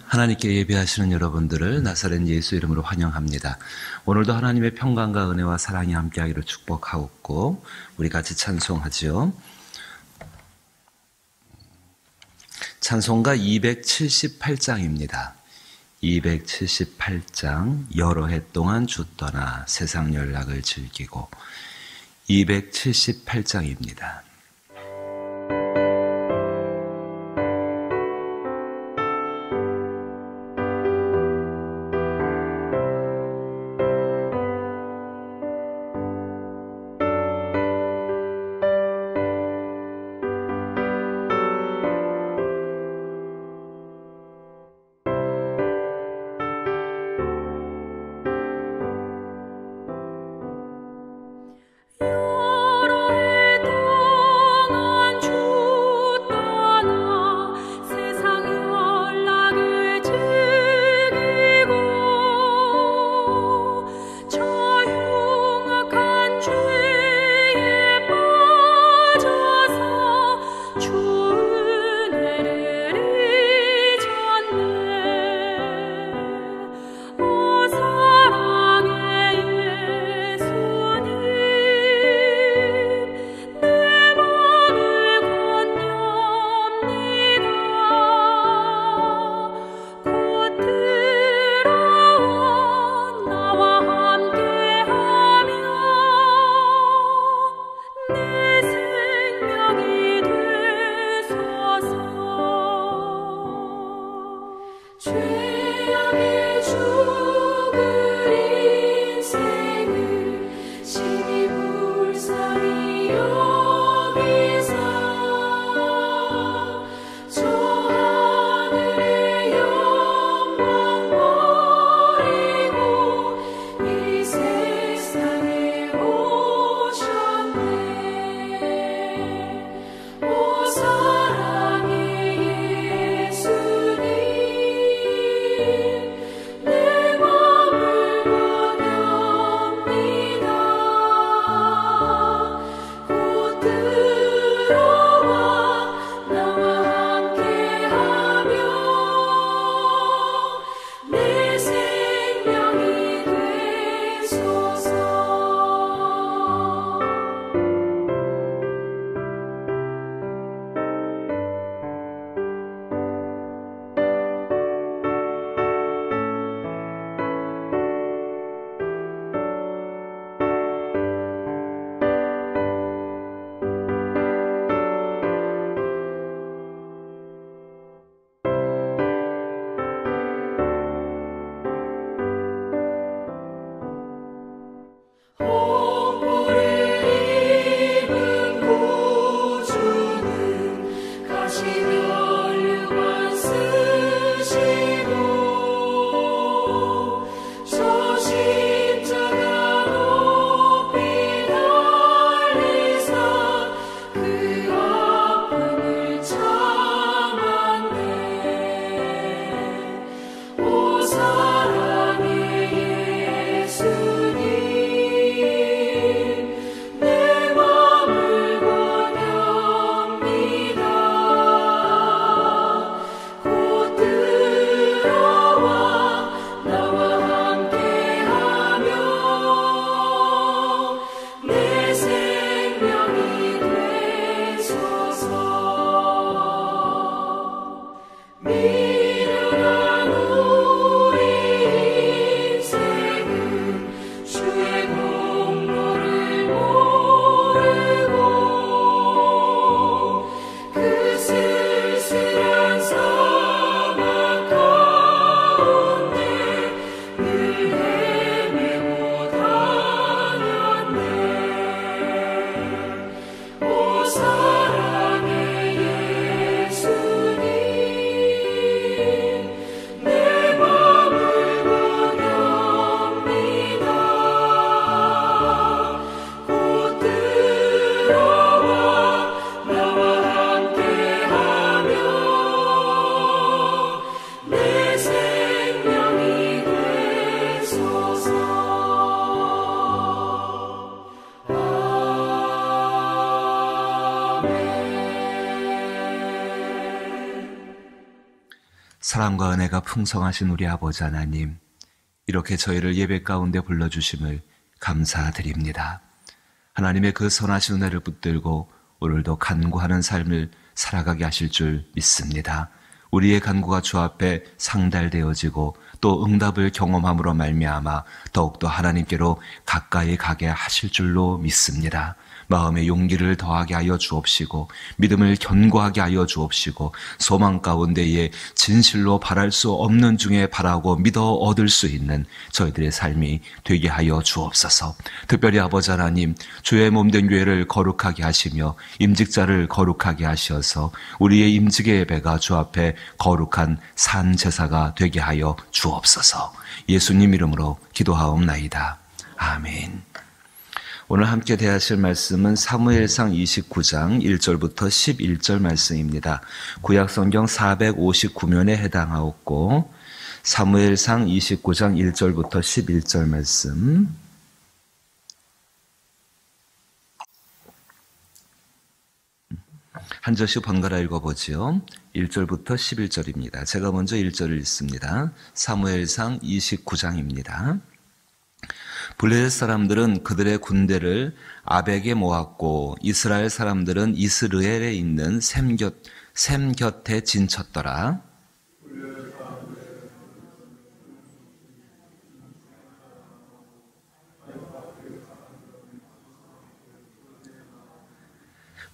하나님께 예배하시는 여러분들을 나사렛 예수 이름으로 환영합니다. 오늘도 하나님의 평강과 은혜와 사랑이 함께하기를 축복하옵고 우리 같이 찬송하죠. 찬송가 278장입니다. 278장 여러 해 동안 주 떠나 세상 연락을 즐기고 278장입니다. 내 맘을 사랑과 은혜가 풍성하신 우리 아버지 하나님, 이렇게 저희를 예배 가운데 불러주심을 감사드립니다. 하나님의 그 선하신 은혜를 붙들고 오늘도 간구하는 삶을 살아가게 하실 줄 믿습니다. 우리의 간구가 주 앞에 상달되어지고 또 응답을 경험함으로 말미암아 더욱더 하나님께로 가까이 가게 하실 줄로 믿습니다. 마음의 용기를 더하게 하여 주옵시고 믿음을 견고하게 하여 주옵시고 소망 가운데에 진실로 바랄 수 없는 중에 바라고 믿어 얻을 수 있는 저희들의 삶이 되게 하여 주옵소서. 특별히 아버지 하나님, 주의 몸된 교회를 거룩하게 하시며 임직자를 거룩하게 하셔서 우리의 임직의 예배가 주 앞에 거룩한 산 제사가 되게 하여 주옵소서. 예수님 이름으로 기도하옵나이다. 아멘. 오늘 함께 대하실 말씀은 사무엘상 29장 1절부터 11절 말씀입니다. 구약성경 459면에 해당하옵고 사무엘상 29장 1절부터 11절 말씀, 한 절씩 번갈아 읽어보지요. 1절부터 11절입니다. 제가 먼저 1절을 읽습니다. 사무엘상 29장입니다. 블레셋 사람들은 그들의 군대를 아벡에 모았고 이스라엘 사람들은 이스르엘에 있는 셈 곁에 진쳤더라.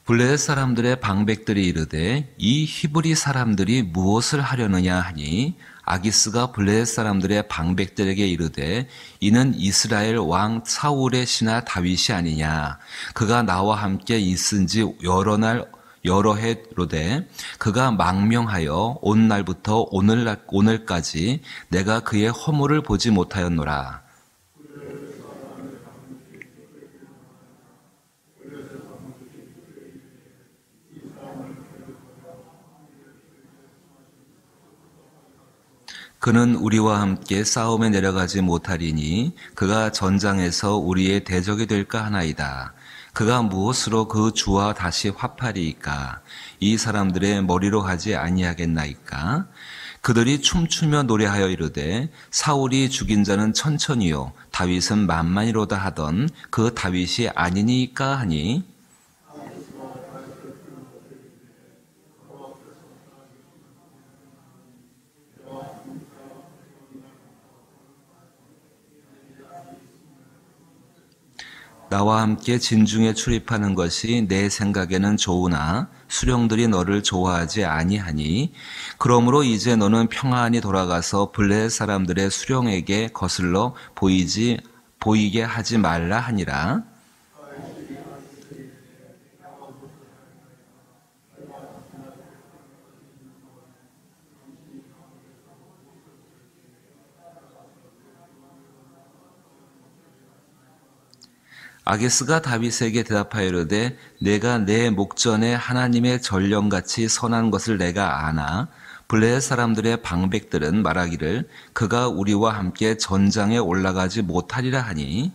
블레셋 사람들의 방백들이 이르되 이 히브리 사람들이 무엇을 하려느냐 하니 아기스가 블레셋 사람들의 방백들에게 이르되 이는 이스라엘 왕 사울의 신하 다윗이 아니냐. 그가 나와 함께 있은 지 여러 해로되 그가 망명하여 온 날부터 오늘까지 내가 그의 허물을 보지 못하였노라. 그는 우리와 함께 싸움에 내려가지 못하리니 그가 전장에서 우리의 대적이 될까 하나이다. 그가 무엇으로 그 주와 다시 화파리이까? 이 사람들의 머리로 하지 아니하겠나이까? 그들이 춤추며 노래하여 이르되 사울이 죽인 자는 천천히요 다윗은 만만이로다 하던 그 다윗이 아니니까 하니 나와 함께 진중에 출입하는 것이 내 생각에는 좋으나 수령들이 너를 좋아하지 아니하니 그러므로 이제 너는 평안히 돌아가서 블레셋 사람들의 수령에게 거슬러 보이게 하지 말라 하니라. 아기스가 다윗에게 대답하여 이르되 내가 내 목전에 하나님의 전령같이 선한 것을 내가 아나 블레셋 사람들의 방백들은 말하기를 그가 우리와 함께 전장에 올라가지 못하리라 하니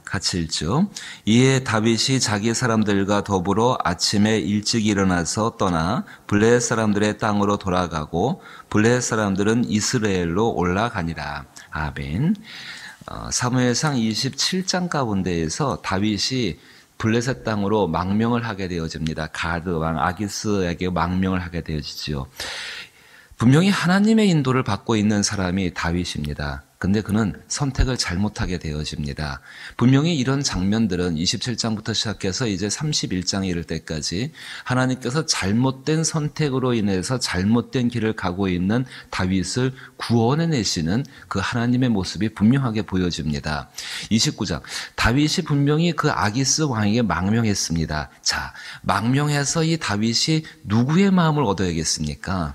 같이 읽죠. 이에 다윗이 자기 사람들과 더불어 아침에 일찍 일어나서 떠나 블레셋 사람들의 땅으로 돌아가고 블레셋 사람들은 이스라엘로 올라가니라. 아멘. 사무엘상 27장 가운데에서 다윗이 블레셋 땅으로 망명을 하게 되어집니다. 가드 왕 아기스에게 망명을 하게 되어지지요. 분명히 하나님의 인도를 받고 있는 사람이 다윗입니다. 근데 그는 선택을 잘못하게 되어집니다. 분명히 이런 장면들은 27장부터 시작해서 이제 31장에 이를 때까지 하나님께서 잘못된 선택으로 인해서 잘못된 길을 가고 있는 다윗을 구원해내시는 그 하나님의 모습이 분명하게 보여집니다. 29장, 다윗이 분명히 그 아기스 왕에게 망명했습니다. 자, 망명해서 이 다윗이 누구의 마음을 얻어야겠습니까?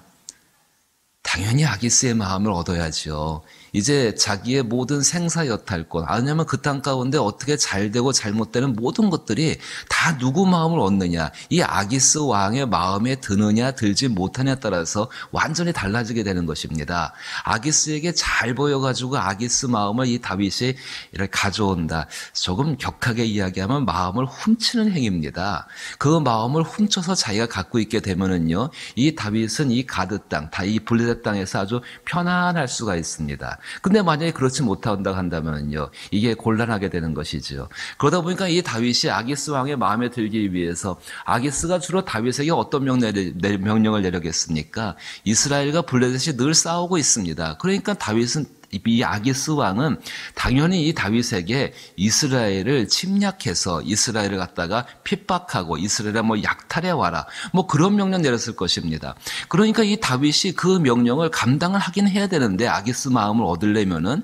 당연히 아기스의 마음을 얻어야죠. 이제 자기의 모든 생사 여탈권, 아니면 그 땅 가운데 어떻게 잘 되고 잘못되는 모든 것들이 다 누구 마음을 얻느냐, 이 아기스 왕의 마음에 드느냐 들지 못하냐에 따라서 완전히 달라지게 되는 것입니다. 아기스에게 잘 보여가지고 아기스 마음을 이 다윗이 이렇게 가져온다. 조금 격하게 이야기하면 마음을 훔치는 행위입니다. 그 마음을 훔쳐서 자기가 갖고 있게 되면은요, 이 다윗은 이 가드 땅, 이 블레셋 땅에서 아주 편안할 수가 있습니다. 근데 만약에 그렇지 못한다고 한다면요, 이게 곤란하게 되는 것이죠. 그러다 보니까 이 다윗이 아기스 왕의 마음에 들기 위해서, 아기스가 주로 다윗에게 어떤 명령을 내려겠습니까? 이스라엘과 블레셋이 늘 싸우고 있습니다. 그러니까 다윗은, 이 아기스 왕은 당연히 이 다윗에게 이스라엘을 침략해서 이스라엘을 갖다가 핍박하고 이스라엘을 약탈해 와라, 그런 명령 내렸을 것입니다. 그러니까 이 다윗이 그 명령을 감당을 하긴 해야 되는데, 아기스 마음을 얻으려면은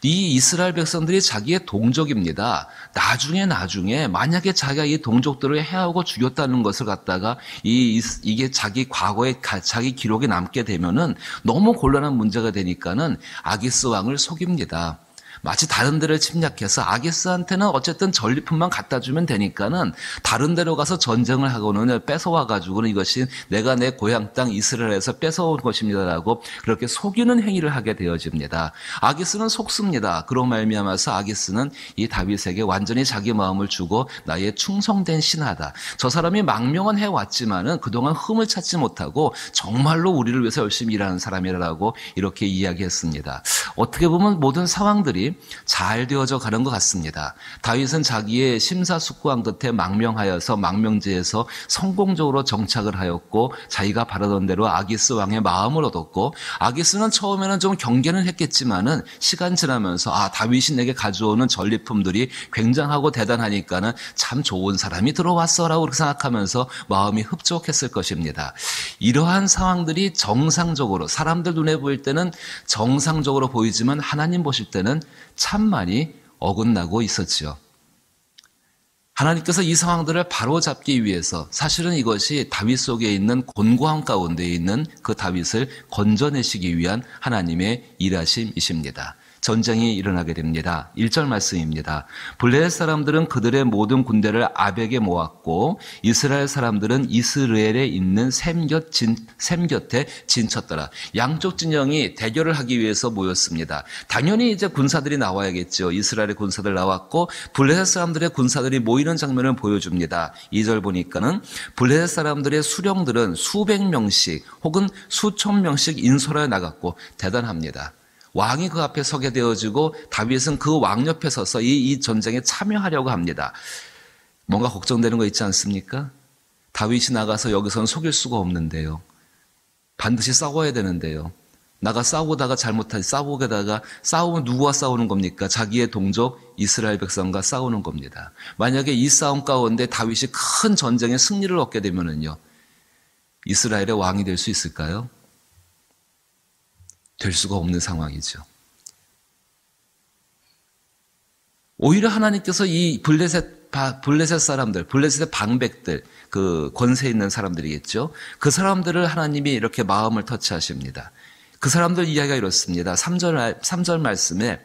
이 이스라엘 백성들이 자기의 동족입니다. 나중에 만약에 자기가 이 동족들을 해하고 죽였다는 것을 갖다가 이게 자기 과거에 자기 기록에 남게 되면은 너무 곤란한 문제가 되니까는 아기스 왕을 속입니다. 마치 다른 데를 침략해서 아기스한테는 어쨌든 전리품만 갖다 주면 되니까는 다른 데로 가서 전쟁을 하고는 뺏어와 가지고는 이것이 내가 내 고향 땅 이스라엘에서 뺏어온 것입니다라고 그렇게 속이는 행위를 하게 되어집니다. 아기스는 속습니다. 그로 말미암아서 아기스는 이 다윗에게 완전히 자기 마음을 주고 나의 충성된 신하다, 저 사람이 망명은 해왔지만은 그동안 흠을 찾지 못하고 정말로 우리를 위해서 열심히 일하는 사람이라고 이렇게 이야기했습니다. 어떻게 보면 모든 상황들이 잘 되어져 가는 것 같습니다. 다윗은 자기의 심사숙고한 끝에 망명하여서 망명지에서 성공적으로 정착을 하였고, 자기가 바라던 대로 아기스 왕의 마음을 얻었고, 아기스는 처음에는 좀 경계는 했겠지만은 시간 지나면서 다윗이 내게 가져오는 전리품들이 굉장하고 대단하니까는 참 좋은 사람이 들어왔어라고 그렇게 생각하면서 마음이 흡족했을 것입니다. 이러한 상황들이 정상적으로, 사람들 눈에 보일 때는 정상적으로 보이지만 하나님 보실 때는 참 많이 어긋나고 있었지요. 하나님께서 이 상황들을 바로잡기 위해서, 사실은 이것이 다윗 속에 있는 곤고함 가운데 있는 그 다윗을 건져내시기 위한 하나님의 일하심이십니다. 전쟁이 일어나게 됩니다. 1절 말씀입니다. 블레셋 사람들은 그들의 모든 군대를 아벡에 모았고 이스라엘 사람들은 이스라엘에 있는 샘 곁에 진쳤더라. 양쪽 진영이 대결을 하기 위해서 모였습니다. 당연히 이제 군사들이 나와야겠죠. 이스라엘의 군사들 나왔고 블레셋 사람들의 군사들이 모이는 장면을 보여줍니다. 2절 보니까는 블레셋 사람들의 수령들은 수백 명씩 혹은 수천 명씩 인솔하여 나갔고, 대단합니다. 왕이 그 앞에 서게 되어지고 다윗은 그 왕 옆에 서서 이 전쟁에 참여하려고 합니다. 뭔가 걱정되는 거 있지 않습니까? 다윗이 나가서 여기서는 속일 수가 없는데요. 반드시 싸워야 되는데요. 나가 싸우다가 싸우게다가 싸우면 누구와 싸우는 겁니까? 자기의 동족 이스라엘 백성과 싸우는 겁니다. 만약에 이 싸움 가운데 다윗이 큰 전쟁에 승리를 얻게 되면은요, 이스라엘의 왕이 될 수 있을까요? 될 수가 없는 상황이죠. 오히려 하나님께서 이 블레셋 사람들, 블레셋의 방백들, 그 권세 있는 사람들이겠죠. 그 사람들을 하나님이 이렇게 마음을 터치하십니다. 그 사람들 이야기가 이렇습니다. 3절 말씀에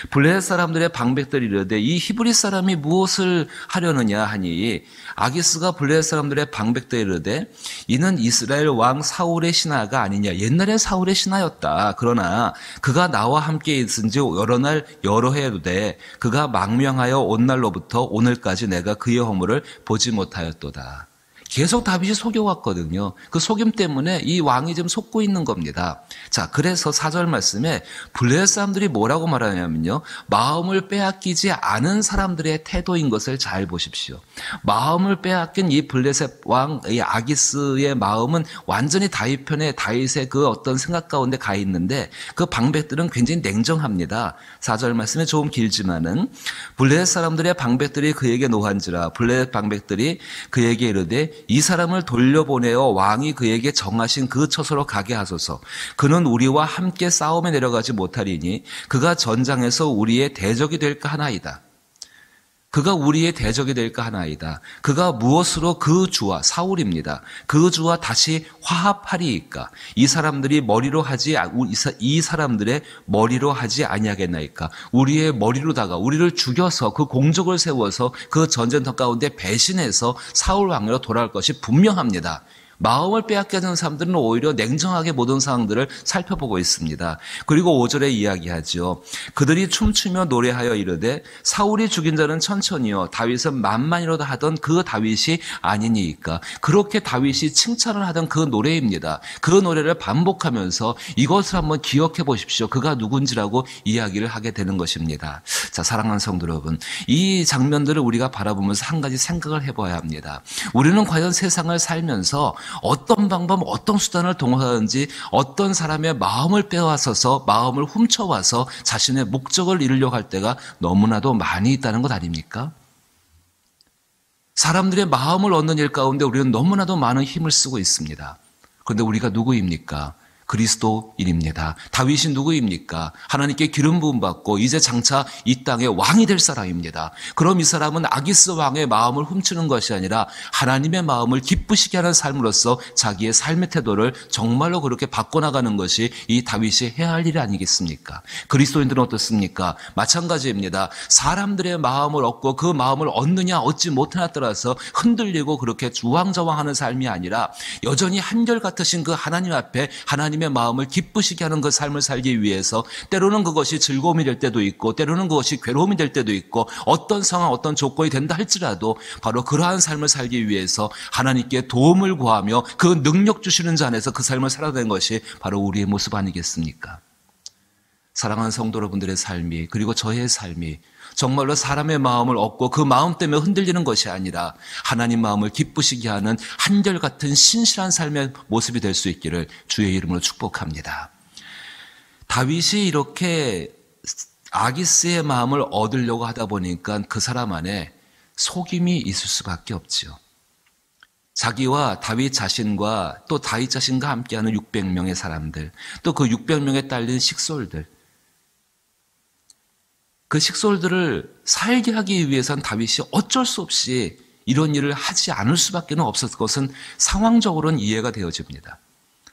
블레셋 사람들의 방백들이 이르되 이 히브리 사람이 무엇을 하려느냐 하니, 아기스가 블레셋 사람들의 방백들이 이르되 이는 이스라엘 왕 사울의 신하가 아니냐. 옛날엔 사울의 신하였다. 그러나 그가 나와 함께 있은지 여러 해도 돼. 그가 망명하여 온 날로부터 오늘까지 내가 그의 허물을 보지 못하였도다. 계속 다윗이 속여왔거든요. 그 속임 때문에 이 왕이 지금 속고 있는 겁니다. 자, 그래서 4절 말씀에 블레셋 사람들이 뭐라고 말하냐면요, 마음을 빼앗기지 않은 사람들의 태도인 것을 잘 보십시오. 마음을 빼앗긴 이 블레셋 왕, 이 아기스의 마음은 완전히 다윗 편에, 다윗의 그 어떤 생각 가운데 가 있는데, 그 방백들은 굉장히 냉정합니다. 4절 말씀에 조금 길지만은 블레셋 사람들의 방백들이 그에게 노한지라. 블레셋 방백들이 그에게 이르되 이 사람을 돌려보내어 왕이 그에게 정하신 그 처소로 가게 하소서. 그는 우리와 함께 싸움에 내려가지 못하리니 그가 전장에서 우리의 대적이 될까 하나이다. 그가 우리의 대적이 될까 하나이다. 그가 무엇으로 그 주와 사울입니다. 그 주와 다시 화합하리이까. 이 사람들의 머리로 하지 아니하겠나이까. 우리의 머리로다가 우리를 죽여서 그 공적을 세워서 그 전쟁터 가운데 배신해서 사울 왕으로 돌아올 것이 분명합니다. 마음을 빼앗게 하는 사람들은 오히려 냉정하게 모든 상황들을 살펴보고 있습니다. 그리고 5절에 이야기하죠. 그들이 춤추며 노래하여 이르되 사울이 죽인 자는 천천히요 다윗은 만만이로다 하던 그 다윗이 아니니까. 그렇게 다윗이 칭찬을 하던 그 노래입니다. 그 노래를 반복하면서 이것을 한번 기억해 보십시오. 그가 누군지라고 이야기를 하게 되는 것입니다. 자, 사랑하는 성도 여러분, 이 장면들을 우리가 바라보면서 한 가지 생각을 해봐야 합니다. 우리는 과연 세상을 살면서 어떤 방법, 어떤 수단을 동원하든지 어떤 사람의 마음을 빼앗아서 마음을 훔쳐와서 자신의 목적을 이루려고 할 때가 너무나도 많이 있다는 것 아닙니까? 사람들의 마음을 얻는 일 가운데 우리는 너무나도 많은 힘을 쓰고 있습니다. 그런데 우리가 누구입니까? 그리스도인입니다. 다윗이 누구입니까? 하나님께 기름 부음 받고 이제 장차 이 땅의 왕이 될 사람입니다. 그럼 이 사람은 아기스 왕의 마음을 훔치는 것이 아니라 하나님의 마음을 기쁘시게 하는 삶으로서 자기의 삶의 태도를 정말로 그렇게 바꿔나가는 것이 이 다윗이 해야 할 일이 아니겠습니까? 그리스도인들은 어떻습니까? 마찬가지입니다. 사람들의 마음을 얻고 그 마음을 얻느냐 얻지 못하냐에 따라서 흔들리고 그렇게 주왕좌왕하는 삶이 아니라 여전히 한결같으신 그 하나님 앞에 하나님의 마음을 기쁘시게 하는 그 삶을 살기 위해서 때로는 그것이 즐거움이 될 때도 있고 때로는 그것이 괴로움이 될 때도 있고 어떤 상황 어떤 조건이 된다 할지라도 바로 그러한 삶을 살기 위해서 하나님께 도움을 구하며 그 능력 주시는 자 안에서 그 삶을 살아가는 것이 바로 우리의 모습 아니겠습니까? 사랑하는 성도 여러분들의 삶이 그리고 저의 삶이 정말로 사람의 마음을 얻고 그 마음 때문에 흔들리는 것이 아니라 하나님 마음을 기쁘시게 하는 한결같은 신실한 삶의 모습이 될 수 있기를 주의 이름으로 축복합니다. 다윗이 이렇게 아기스의 마음을 얻으려고 하다 보니까 그 사람 안에 속임이 있을 수밖에 없지요. 자기와 다윗 자신과 또 다윗 자신과 함께하는 600명의 사람들, 또 그 600명에 딸린 식솔들, 그 식솔들을 살게 하기 위해선 다윗이 어쩔 수 없이 이런 일을 하지 않을 수밖에 없었을 것은 상황적으로는 이해가 되어집니다.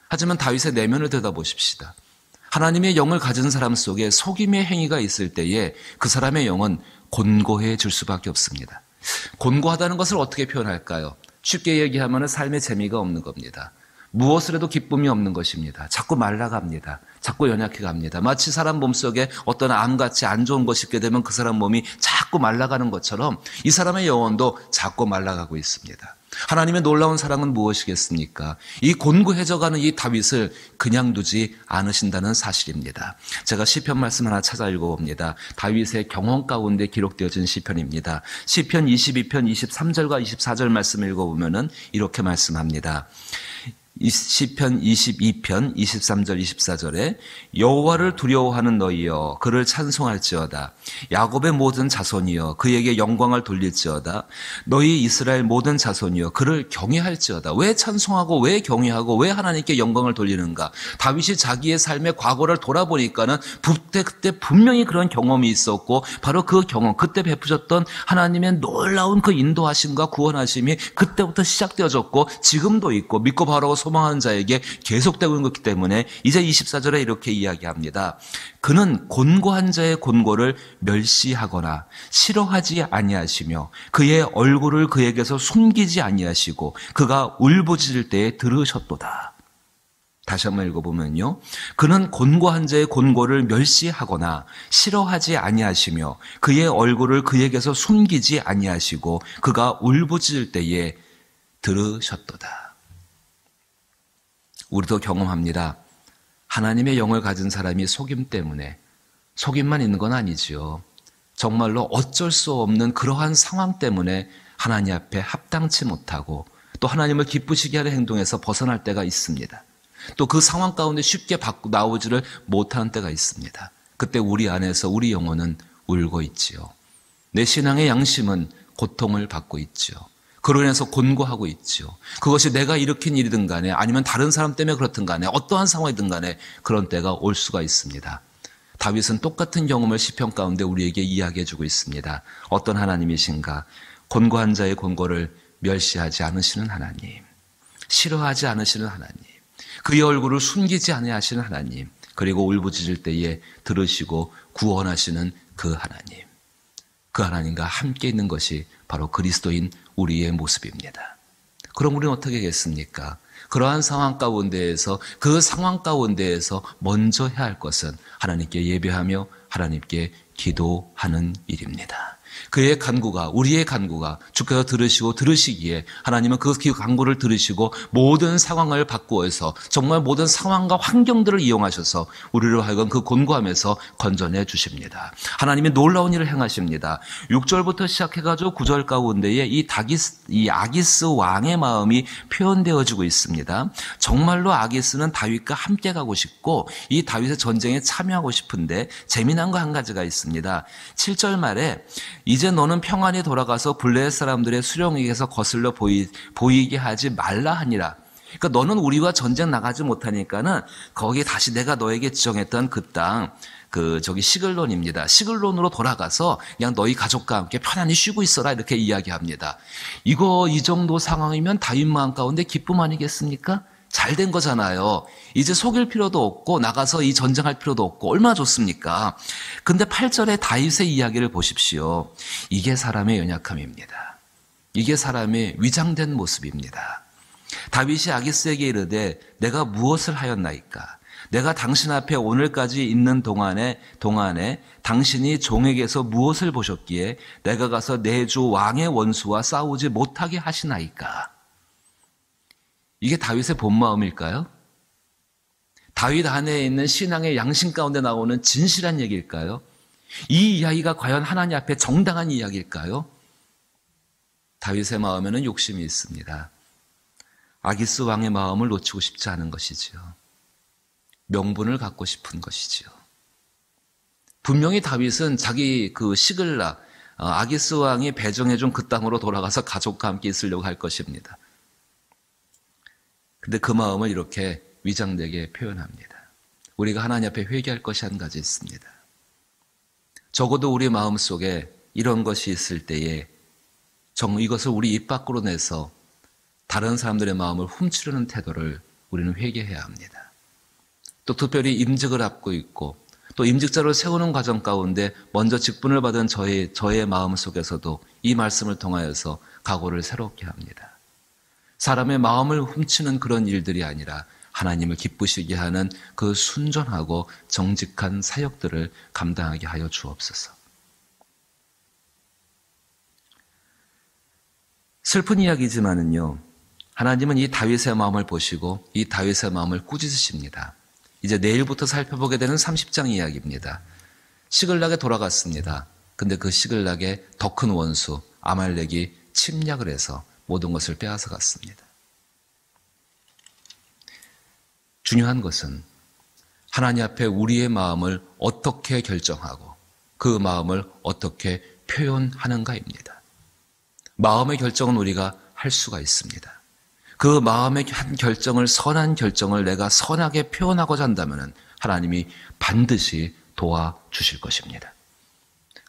하지만 다윗의 내면을 들여다보십시다. 하나님의 영을 가진 사람 속에 속임의 행위가 있을 때에 그 사람의 영은 곤고해질 수밖에 없습니다. 곤고하다는 것을 어떻게 표현할까요? 쉽게 얘기하면 삶의 재미가 없는 겁니다. 무엇을 해도 기쁨이 없는 것입니다. 자꾸 말라갑니다. 자꾸 연약해갑니다. 마치 사람 몸속에 어떤 암같이 안 좋은 것이 있게 되면 그 사람 몸이 자꾸 말라가는 것처럼 이 사람의 영혼도 자꾸 말라가고 있습니다. 하나님의 놀라운 사랑은 무엇이겠습니까? 이 곤고해져가는 이 다윗을 그냥 두지 않으신다는 사실입니다. 제가 시편 말씀 하나 찾아 읽어봅니다. 다윗의 경험 가운데 기록되어진 시편입니다. 시편 22편 23절과 24절 말씀 읽어보면 이렇게 말씀합니다. 시편 22편 23절 24절에 여호와를 두려워하는 너희여 그를 찬송할지어다. 야곱의 모든 자손이여 그에게 영광을 돌릴지어다. 너희 이스라엘 모든 자손이여 그를 경외할지어다. 왜 찬송하고 왜 경외하고 왜 하나님께 영광을 돌리는가? 다윗이 자기의 삶의 과거를 돌아보니까는 그때 분명히 그런 경험이 있었고 바로 그 경험, 그때 베푸셨던 하나님의 놀라운 그 인도하심과 구원하심이 그때부터 시작되어졌고 지금도 있고 믿고 바라고 소망하는 자에게 계속되고 있는 것이기 때문에 이제 24절에 이렇게 이야기합니다. 그는 곤고한 자의 곤고를 멸시하거나 싫어하지 아니하시며 그의 얼굴을 그에게서 숨기지 아니하시고 그가 울부짖을 때에 들으셨도다. 다시 한번 읽어보면요. 그는 곤고한 자의 곤고를 멸시하거나 싫어하지 아니하시며 그의 얼굴을 그에게서 숨기지 아니하시고 그가 울부짖을 때에 들으셨도다. 우리도 경험합니다. 하나님의 영을 가진 사람이 속임 때문에 속임만 있는 건 아니지요. 정말로 어쩔 수 없는 그러한 상황 때문에 하나님 앞에 합당치 못하고 또 하나님을 기쁘시게 하는 행동에서 벗어날 때가 있습니다. 또 그 상황 가운데 쉽게 나오지를 못하는 때가 있습니다. 그때 우리 안에서 우리 영혼은 울고 있지요. 내 신앙의 양심은 고통을 받고 있지요. 그로 인해서 곤고하고 있죠. 그것이 내가 일으킨 일이든 간에 아니면 다른 사람 때문에 그렇든 간에 어떠한 상황이든 간에 그런 때가 올 수가 있습니다. 다윗은 똑같은 경험을 시편 가운데 우리에게 이야기해 주고 있습니다. 어떤 하나님이신가? 곤고한 자의 곤고를 멸시하지 않으시는 하나님, 싫어하지 않으시는 하나님, 그의 얼굴을 숨기지 아니하시는 하나님, 그리고 울부짖을 때에 들으시고 구원하시는 그 하나님, 그 하나님과 함께 있는 것이 바로 그리스도인 우리의 모습입니다. 그럼 우리는 어떻게 하겠습니까? 그러한 상황 가운데에서, 그 상황 가운데에서 먼저 해야 할 것은 하나님께 예배하며 하나님께 기도하는 일입니다. 그의 간구가, 우리의 간구가 주께서 들으시기에 하나님은 그 간구를 들으시고 모든 상황을 바꾸어서 정말 모든 상황과 환경들을 이용하셔서 우리를 하여금 그 곤고함에서 건져내 주십니다. 하나님이 놀라운 일을 행하십니다. 6절부터 시작해가지고 9절 가운데에 이 아기스 왕의 마음이 표현되어지고 있습니다. 정말로 아기스는 다윗과 함께 가고 싶고 이 다윗의 전쟁에 참여하고 싶은데 재미난 거 한 가지가 있습니다. 7절 말에 이제 너는 평안히 돌아가서 블레셋 사람들의 수령에게서 거슬러 보이게 하지 말라 하니라. 그러니까 너는 우리와 전쟁 나가지 못하니까는 거기에 다시 내가 너에게 지정했던 그 땅, 시글론입니다. 시글론으로 돌아가서 그냥 너희 가족과 함께 편안히 쉬고 있어라 이렇게 이야기합니다. 이 정도 상황이면 다윗 마음 가운데 기쁨 아니겠습니까? 잘 된 거잖아요. 이제 속일 필요도 없고 나가서 이 전쟁할 필요도 없고 얼마나 좋습니까? 근데 8절의 다윗의 이야기를 보십시오. 이게 사람의 연약함입니다. 이게 사람의 위장된 모습입니다. 다윗이 아기스에게 이르되 내가 무엇을 하였나이까? 내가 당신 앞에 오늘까지 있는 동안에 당신이 종에게서 무엇을 보셨기에 내가 가서 내 주 왕의 원수와 싸우지 못하게 하시나이까? 이게 다윗의 본 마음일까요? 다윗 안에 있는 신앙의 양심 가운데 나오는 진실한 얘기일까요? 이 이야기가 과연 하나님 앞에 정당한 이야기일까요? 다윗의 마음에는 욕심이 있습니다. 아기스 왕의 마음을 놓치고 싶지 않은 것이지요. 명분을 갖고 싶은 것이지요. 분명히 다윗은 자기 시글락, 아기스 왕이 배정해준 그 땅으로 돌아가서 가족과 함께 있으려고 할 것입니다. 근데 그 마음을 이렇게 위장되게 표현합니다. 우리가 하나님 앞에 회개할 것이 한 가지 있습니다. 적어도 우리 마음 속에 이런 것이 있을 때에 이것을 우리 입 밖으로 내서 다른 사람들의 마음을 훔치려는 태도를 우리는 회개해야 합니다. 또 특별히 임직을 앞고 있고 또 임직자를 세우는 과정 가운데 먼저 직분을 받은 저의 마음 속에서도 이 말씀을 통하여서 각오를 새롭게 합니다. 사람의 마음을 훔치는 그런 일들이 아니라 하나님을 기쁘시게 하는 그 순전하고 정직한 사역들을 감당하게 하여 주옵소서. 슬픈 이야기지만은요, 하나님은 이 다윗의 마음을 보시고 이 다윗의 마음을 꾸짖으십니다. 이제 내일부터 살펴보게 되는 30장 이야기입니다. 시글락에 돌아갔습니다. 근데 그 시글락에 더 큰 원수 아말렉이 침략을 해서 모든 것을 빼앗아 갔습니다. 중요한 것은 하나님 앞에 우리의 마음을 어떻게 결정하고 그 마음을 어떻게 표현하는가입니다. 마음의 결정은 우리가 할 수가 있습니다. 그 마음의 한 결정을, 선한 결정을 내가 선하게 표현하고자 한다면 하나님이 반드시 도와주실 것입니다.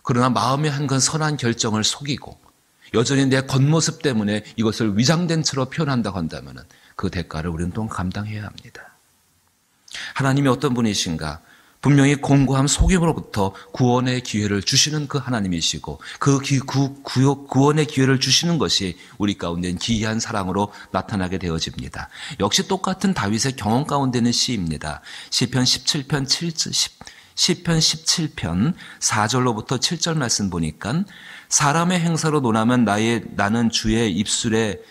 그러나 마음의 한 건 선한 결정을 속이고 여전히 내 겉모습 때문에 이것을 위장된 채로 표현한다고 한다면 그 대가를 우리는 또 감당해야 합니다. 하나님이 어떤 분이신가? 분명히 공고함 속임으로부터 구원의 기회를 주시는 그 하나님이시고 그 구원의 기회를 주시는 것이 우리 가운데는 기이한 사랑으로 나타나게 되어집니다. 역시 똑같은 다윗의 경험 가운데는 시입니다. 시편 17편 4절로부터 7절 말씀 보니까 사람의 행사로 논하면 나는 주의 입술의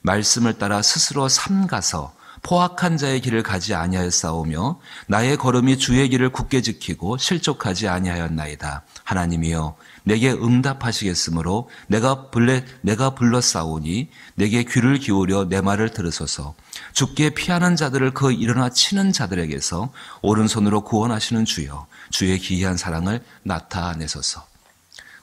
말씀을 따라 스스로 삼가서 포악한 자의 길을 가지 아니하였사오며 나의 걸음이 주의 길을 굳게 지키고 실족하지 아니하였나이다. 하나님이여 내게 응답하시겠으므로 내가 불렀사오니 내게 귀를 기울여 내 말을 들으소서. 주께 피하는 자들을 그 일어나 치는 자들에게서 오른손으로 구원하시는 주여 주의 기이한 사랑을 나타내소서.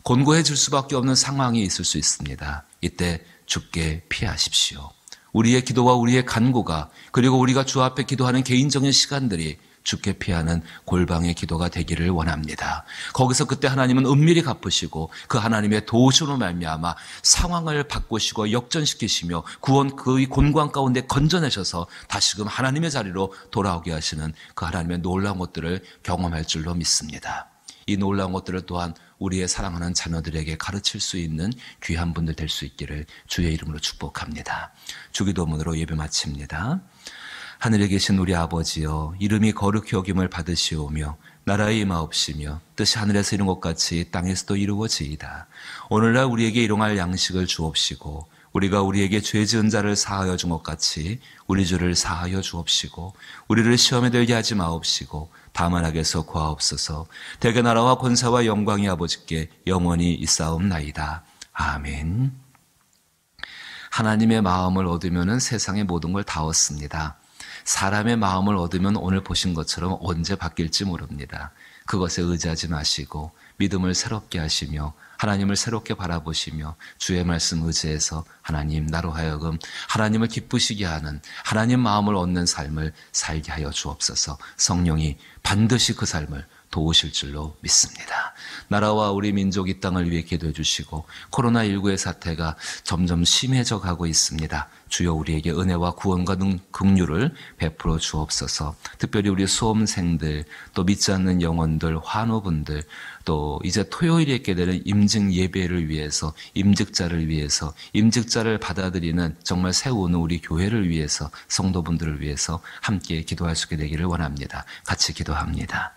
곤고해질 수밖에 없는 상황이 있을 수 있습니다. 이때 주께 피하십시오. 우리의 기도와 우리의 간구가 그리고 우리가 주 앞에 기도하는 개인적인 시간들이 죽게 피하는 골방의 기도가 되기를 원합니다. 거기서 그때 하나님은 은밀히 갚으시고 그 하나님의 도우심으로 말미암아 상황을 바꾸시고 역전시키시며 그의 곤고한 가운데 건져내셔서 다시금 하나님의 자리로 돌아오게 하시는 그 하나님의 놀라운 것들을 경험할 줄로 믿습니다. 이 놀라운 것들을 또한 우리의 사랑하는 자녀들에게 가르칠 수 있는 귀한 분들 될 수 있기를 주의 이름으로 축복합니다. 주기도문으로 예배 마칩니다. 하늘에 계신 우리 아버지여, 이름이 거룩히 여김을 받으시오며 나라의 임하옵시며 뜻이 하늘에서 이룬 것 같이 땅에서도 이루어지이다. 오늘날 우리에게 일용할 양식을 주옵시고 우리가 우리에게 죄 지은 자를 사하여 준 것 같이 우리 죄를 사하여 주옵시고 우리를 시험에 들게 하지 마옵시고 다만 악에서 구하옵소서. 대개 나라와 권세와 영광이 아버지께 영원히 있사옵나이다. 아멘. 하나님의 마음을 얻으면 세상의 모든 걸 다 얻습니다. 사람의 마음을 얻으면 오늘 보신 것처럼 언제 바뀔지 모릅니다. 그것에 의지하지 마시고 믿음을 새롭게 하시며 하나님을 새롭게 바라보시며 주의 말씀 의지해서 하나님, 나로 하여금 하나님을 기쁘시게 하는 하나님 마음을 얻는 삶을 살게 하여 주옵소서. 성령이 반드시 그 삶을 도우실 줄로 믿습니다. 나라와 우리 민족 이 땅을 위해 기도해 주시고 코로나19의 사태가 점점 심해져 가고 있습니다. 주여 우리에게 은혜와 구원과 긍휼을 베풀어 주옵소서. 특별히 우리 수험생들, 또 믿지 않는 영혼들, 환우분들, 또 이제 토요일에 있게 되는 임직 예배를 위해서, 임직자를 위해서, 임직자를 받아들이는 정말 세우는 우리 교회를 위해서, 성도분들을 위해서 함께 기도할 수 있게 되기를 원합니다. 같이 기도합니다.